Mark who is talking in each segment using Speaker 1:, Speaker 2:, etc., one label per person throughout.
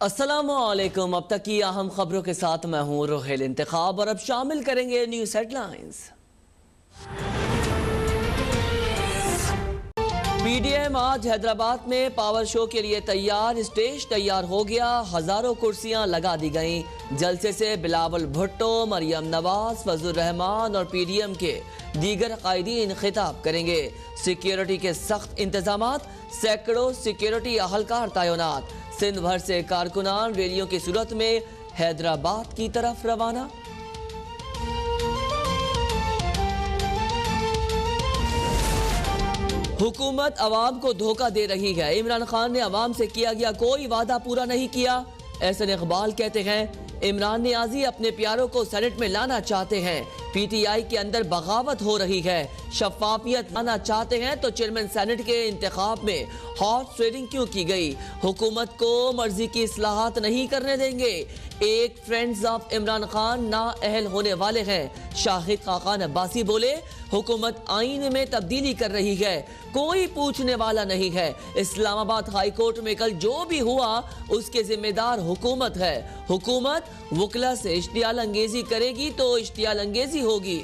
Speaker 1: अस्सलामुअलैकुम। अब तक की अहम खबरों के साथ मैं हूँ रोहेल इंतखाब और अब शामिल करेंगे न्यूज़ हेडलाइंस। पीडीएम आज हैदराबाद में पावर शो के लिए तैयार, स्टेज तैयार हो गया, हजारों कुर्सियां लगा दी गईं। जलसे से बिलावल भुट्टो, मरियम नवाज, फजलुर रहमान और पीडीएम के दीगर कायदीन खिताब करेंगे। सिक्योरिटी के सख्त इंतजामात, सैकड़ों सिक्योरिटी अहलकार तैनात। सिंध भर से कारकुनान रैलियों की सूरत में हैदराबाद की तरफ रवाना। हुकूमत अवाम को धोखा दे रही है। इमरान खान ने अवाम से किया गया कोई वादा पूरा नहीं किया। एहसन इकबाल कहते हैं इमरान नियाजी अपने प्यारों को सेनेट में लाना चाहते हैं। पीटीआई के अंदर बगावत हो रही है। शफाफियत लाना चाहते हैं तो चेयरमैन सेनेट के इंतखाब में हॉर्स ट्रेडिंग क्यों की गई? हुकूमत को मर्जी की इस्लाहात नहीं करने देंगे। एक फ्रेंड्स ऑफ इमरान खान ना अहल होने वाले हैं। शाहिद खाकान अब्बासी बोले हुकूमत आईन में तब्दीली कर रही है, कोई पूछने वाला नहीं है। इस्लामाबाद हाई कोर्ट में कल जो भी हुआ उसके जिम्मेदार हुकूमत है। हुकूमत वकला से इश्तियाल अंगेजी करेगी तो इश्तियाल अंगेजी होगी।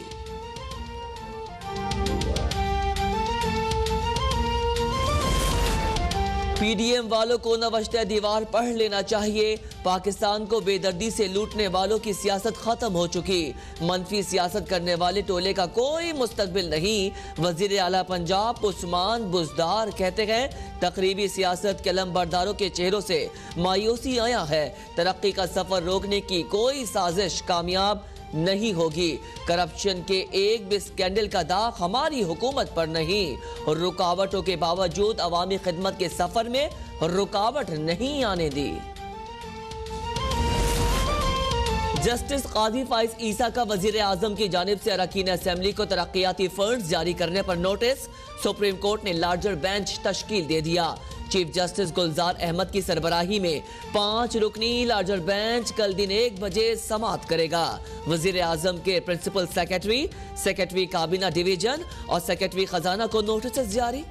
Speaker 1: पीडीएम वालों को नवश्ते दीवार पढ़ लेना चाहिए। पाकिस्तान को बेदर्दी से लूटने वालों की सियासत खत्म हो चुकी। मनफी सियासत करने वाले टोले का कोई मुस्तकबिल नहीं। वजीर आला पंजाब उस्मान बुजदार कहते हैं तकरीबी सियासत के लंबरदारों के चेहरों से मायूसी आया है। तरक्की का सफर रोकने की कोई साजिश कामयाब नहीं होगी। करप्शन के एक भी स्कैंडल का दाग हमारी हुकूमत पर नहीं। रुकावटों के बावजूद अवामी खिदमत के सफर में रुकावट नहीं आने दी। जस्टिस काजी फाइज ईसा का वजीर आजम की जानिब से अरकान असेंबली को तरक्याती फंड जारी करने पर नोटिस। सुप्रीम कोर्ट ने लार्जर बेंच तश्कील दे दिया। चीफ जस्टिस गुलजार अहमद की सरबराही में 5 रुकनी लार्जर बेंच कल दिन 1 बजे समाअत करेगा। वजीर आजम के प्रिंसिपल सेक्रेटरी, सेक्रेटरी काबीना डिवीजन और सेक्रेटरी खजाना को नोटिस जारी।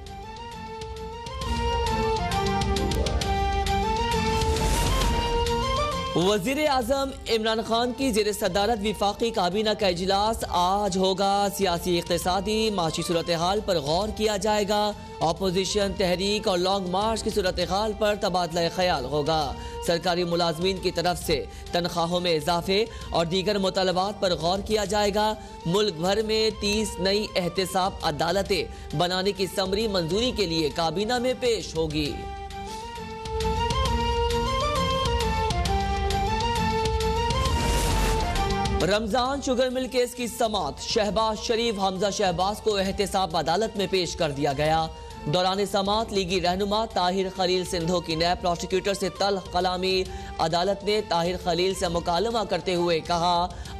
Speaker 1: वजीर आजम इमरान खान की जेर सदारत विफाकी काबीना का इजलास आज होगा। सियासी, इक्तिसादी, माशी सूरत हाल पर गौर किया जाएगा। अपोजिशन तहरीक और लॉन्ग मार्च की सूरत हाल पर तबादला ख्याल होगा। सरकारी मुलाजमीन की तरफ से तनख्वाहों में इजाफे और दीगर मुतालबात पर गौर किया जाएगा। मुल्क भर में 30 नई एहतसाब अदालतें बनाने की समरी मंजूरी के लिए काबीना में पेश होगी। रमजान शुगर मिल केस की समाअत। शहबाज शरीफ, हमजा शहबाज को एहतसाब अदालत में पेश कर दिया गया। दौरान समाअत लीगी रहनुमा ताहिर खलील सिंधो की नैब प्रोसिक्यूटर से तल्ख कलामी। अदालत ने ताहिर खलील से मुकालमा करते हुए कहा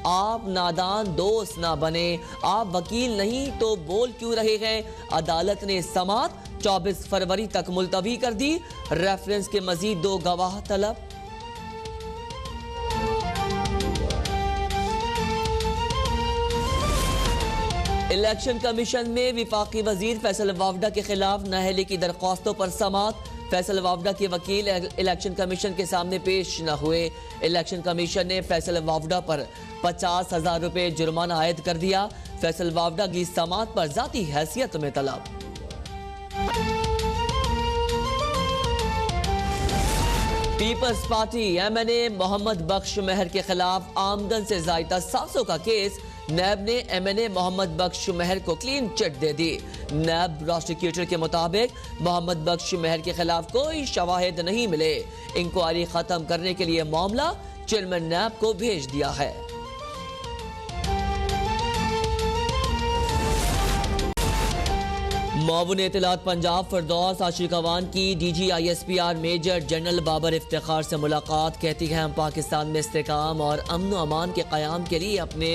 Speaker 1: आप नादान दोस्त ना बने, आप वकील नहीं तो बोल क्यों रहे हैं? अदालत ने समाअत 24 फरवरी तक मुलतवी कर दी। रेफरेंस के मजीद 2 गवाह तलब। इलेक्शन कमीशन में विफाकी वजीर फैसल वावडा के खिलाफ नाअहली की दरख्वास्तों पर समाअत। फैसल वावडा के वकील इलेक्शन कमीशन के सामने पेश न हुए। इलेक्शन कमीशन ने फैसल वावडा पर 50,000 रुपए जुर्माना आयद कर दिया। फैसल वावडा की समाअत पर जाती हैसियत में तलब। पीपल्स पार्टी एमएनए मोहम्मद बख्श मेहर के खिलाफ आमदन से ज़ायदा 700 का केस। नैब ने एमएनए मोहम्मद बख्श मेहर को क्लीन चिट दे दी। नैब प्रोसिक्यूटर के मुताबिक मोहम्मद बख्श मेहर के खिलाफ कोई शवाहिद नहीं मिले। इंक्वायरी खत्म करने के लिए मामला चेयरमैन नैब को भेज दिया है। मावून इत्तलात पंजाब फरदौस आशिकवान की DGISPR major general Babar Iftikhar से मुलाकात। कहती है हम पाकिस्तान में इस्तेकाम और अमन व अमान के क़याम के लिए अपने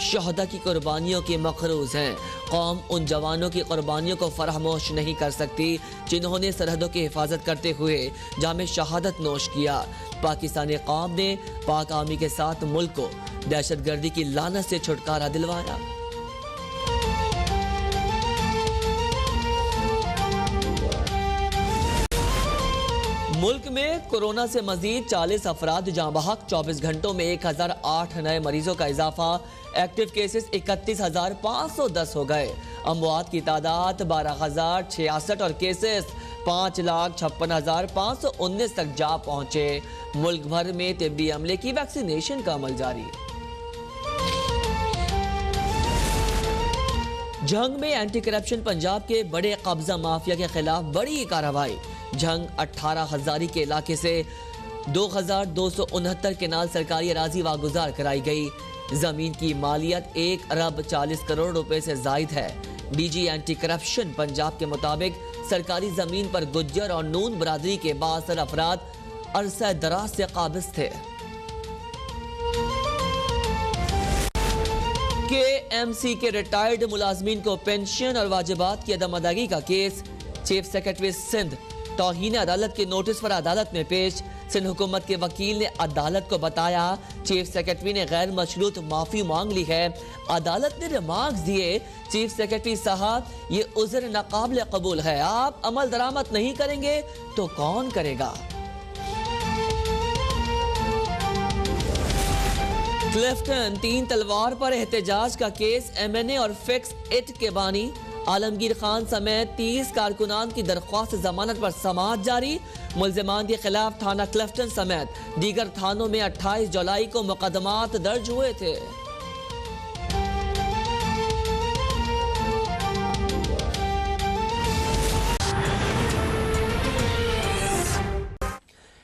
Speaker 1: शहदा की कुर्बानियों के मक़रूज़ हैं। कौम उन जवानों की कुर्बानियों को फरामोश नहीं कर सकती जिन्होंने सरहदों की हिफाजत करते हुए जामे शहादत नोश किया। पाकिस्तानी कौम ने पाक आर्मी के साथ मुल्क को दहशतगर्दी की लानत से छुटकारा दिलवाया। मुल्क में कोरोना से मजीद 40 अफराद जाँ बहक, 24 घंटों में 1008 नए मरीजों का इजाफा। एक्टिव केसेस 31,510 हो गए। अमवात की तादाद 12,066 और केसेस 5,56,519 तक जा पहुंचे। मुल्क भर में तिब्बी अमले की वैक्सीनेशन का अमल जारी। झंग में एंटी करप्शन पंजाब के बड़े कब्जा माफिया के खिलाफ बड़ी कार्रवाई। झंग 18 हजारी के इलाके से 2,269 केनाल सरकारी अराजी वागुजार कराई गई। जमीन की मालियत 1 अरब 40 करोड़ रुपए से जायद है। डीजी एंटी करप्शन पंजाब के मुताबिक सरकारी जमीन पर गुज्जर और नून बरादरी के 62 अफराद अरसा दराज से काबिज थे। KMC के रिटायर्ड मुलाजमीन को पेंशन और वाजिबात की अदम अदायगी का केस। चीफ सेक्रेटरी सिंध तौहीन अदालत के नोटिस पर अदालत में पेश। सिंध हुकूमत के वकील ने अदालत को बताया चीफ सेक्रेटरी ने गैर मशरूत माफी मांग ली है। अदालत ने रिमार्क्स दिए, चीफ सेक्रेटरी साहब ये उज़्र नाकाबिल कबूल है, आप अमल दरामद नहीं करेंगे तो कौन करेगा। क्लिफ्टन 3 तलवार पर एहतजाज का केस। MNA और फिक्स इट के बानी आलमगीर खान समेत 30 कारकुनान की दरख्वास्त जमानत पर समाअत जारी। मुल्जिमान के खिलाफ थाना क्लिफ्टन समेत दीगर थानों में 28 जुलाई को मुकदमात दर्ज हुए थे।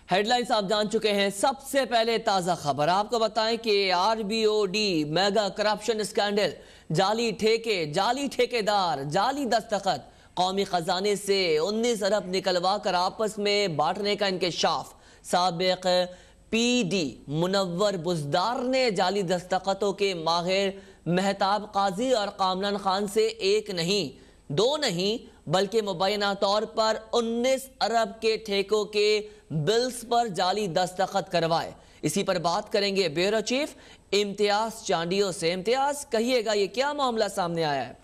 Speaker 1: हेडलाइंस आप जान चुके हैं। सबसे पहले ताजा खबर आपको बताएं कि RBOD मेगा करप्शन स्कैंडल, जाली ठेके, जाली ठेकेदार, जाली दस्तखत, कौमी खजाने से 19 अरब निकलवा कर आपस में बांटने का इंकशाफ। साबिक PD मुनव्वर बुजदार ने जाली दस्तखतों के माहिर महताब काजी और कामरान खान से एक नहीं, दो नहीं, बल्कि मुबैना तौर पर 19 अरब के ठेकों के बिल्स पर जाली दस्तखत करवाए। इसी पर बात करेंगे ब्यूरो चीफ इम्तियाज चांडियो से। इम्तियाज, कहिएगा ये क्या मामला सामने आया है?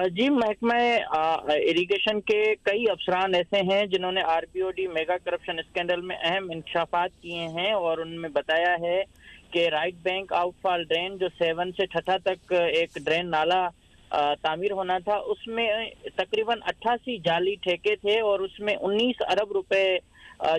Speaker 2: जी, महकमा इरिगेशन के कई अफसरान ऐसे हैं जिन्होंने RBOD मेगा करप्शन स्कैंडल में अहम इंकशाफात किए हैं और उनमें बताया है कि राइट बैंक आउटफॉल ड्रेन जो 7 से ठठा तक एक ड्रेन नाला तामीर होना था, उसमें तकरीबन 88 जाली ठेके थे और उसमें 19 अरब रुपए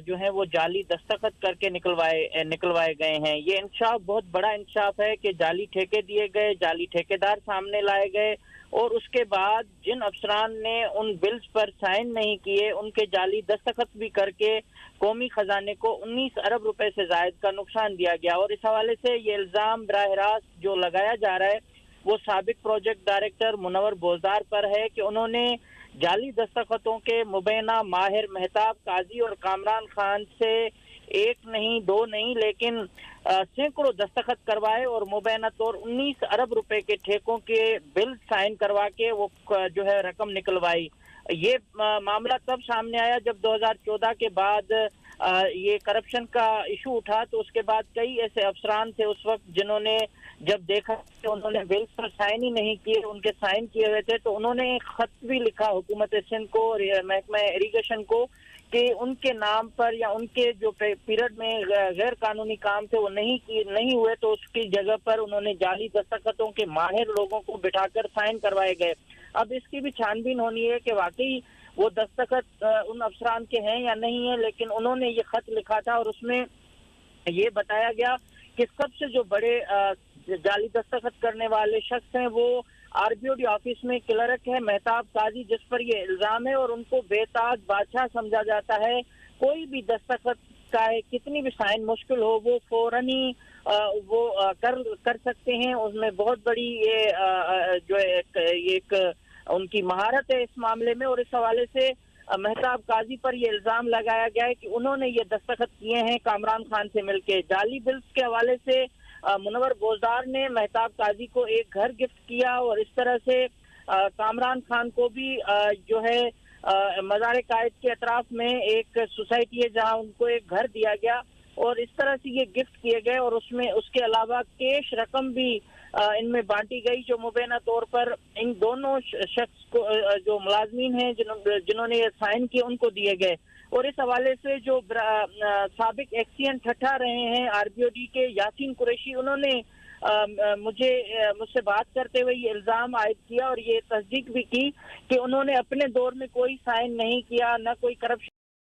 Speaker 2: जो है वो जाली दस्तखत करके निकलवाए गए हैं। ये इंकशाफ बहुत बड़ा इंकशाफ है कि जाली ठेके दिए गए, जाली ठेकेदार सामने लाए गए और उसके बाद जिन अफसरान ने उन बिल्स पर साइन नहीं किए उनके जाली दस्तखत भी करके कौमी खजाने को 19 अरब रुपए से जायद का नुकसान दिया गया। और इस हवाले से ये इल्जाम बराह रास्त जो लगाया जा रहा है वो साबिक प्रोजेक्ट डायरेक्टर मुनव्वर बोजदार पर है कि उन्होंने जाली दस्तखतों के मुबैना माहिर महताब काजी और कामरान खान से एक नहीं, दो नहीं, लेकिन सैकड़ों दस्तखत करवाए और मुबैना तौर 19 अरब रुपए के ठेकों के बिल साइन करवा के वो जो है रकम निकलवाई। ये मामला तब सामने आया जब 2014 के बाद ये करप्शन का इशू उठा, तो उसके बाद कई ऐसे अफसरान थे उस वक्त जिन्होंने जब देखा कि उन्होंने बिल्स पर साइन ही नहीं किए, उनके साइन किए हुए थे, तो उन्होंने खत भी लिखा हुकूमत सिंध को और महकमा इरिगेशन को कि उनके नाम पर या उनके जो पीरियड में गैर कानूनी काम थे वो नहीं हुए, तो उसकी जगह पर उन्होंने जाली दस्तखतों के माहिर लोगों को बिठाकर साइन करवाए गए। अब इसकी भी छानबीन होनी है कि वाकई वो दस्तखत उन अफसरान के हैं या नहीं है, लेकिन उन्होंने ये खत लिखा था और उसमें ये बताया गया कि सबसे जो बड़े जाली दस्तखत करने वाले शख्स हैं वो RBOD ऑफिस में क्लर्क है महताब काजी, जिस पर ये इल्जाम है और उनको बेताज बादशाह समझा जाता है। कोई भी दस्तखत चाहे कितनी भी साइन मुश्किल हो वो फौरन ही वो कर सकते हैं। उसमें बहुत बड़ी ये जो एक उनकी महारत है इस मामले में। और इस हवाले से महताब काजी पर ये इल्जाम लगाया गया है कि उन्होंने ये दस्तखत किए हैं कामरान खान से मिलके। जाली बिल्स के हवाले से मुनव्वर बोजदार ने महताब काजी को एक घर गिफ्ट किया और इस तरह से कामरान खान को भी जो है मज़ार कायद के अतराफ में एक सोसाइटी है जहां उनको एक घर दिया गया और इस तरह से ये गिफ्ट किए गए और उसमें उसके अलावा कैश रकम भी इनमें बांटी गई जो मुबैना तौर पर इन दोनों शख्स को जो मुलाजमीन हैं जिन्होंने ये साइन किए उनको दिए गए। और इस हवाले से जो साबिक एक्सियन ठठा रहे हैं आरबीओडी के यासीन कुरैशी, उन्होंने मुझसे बात करते हुए ये इल्जाम आयद किया और ये तस्दीक भी की कि उन्होंने अपने दौर में कोई साइन नहीं किया, न कोई करप्शन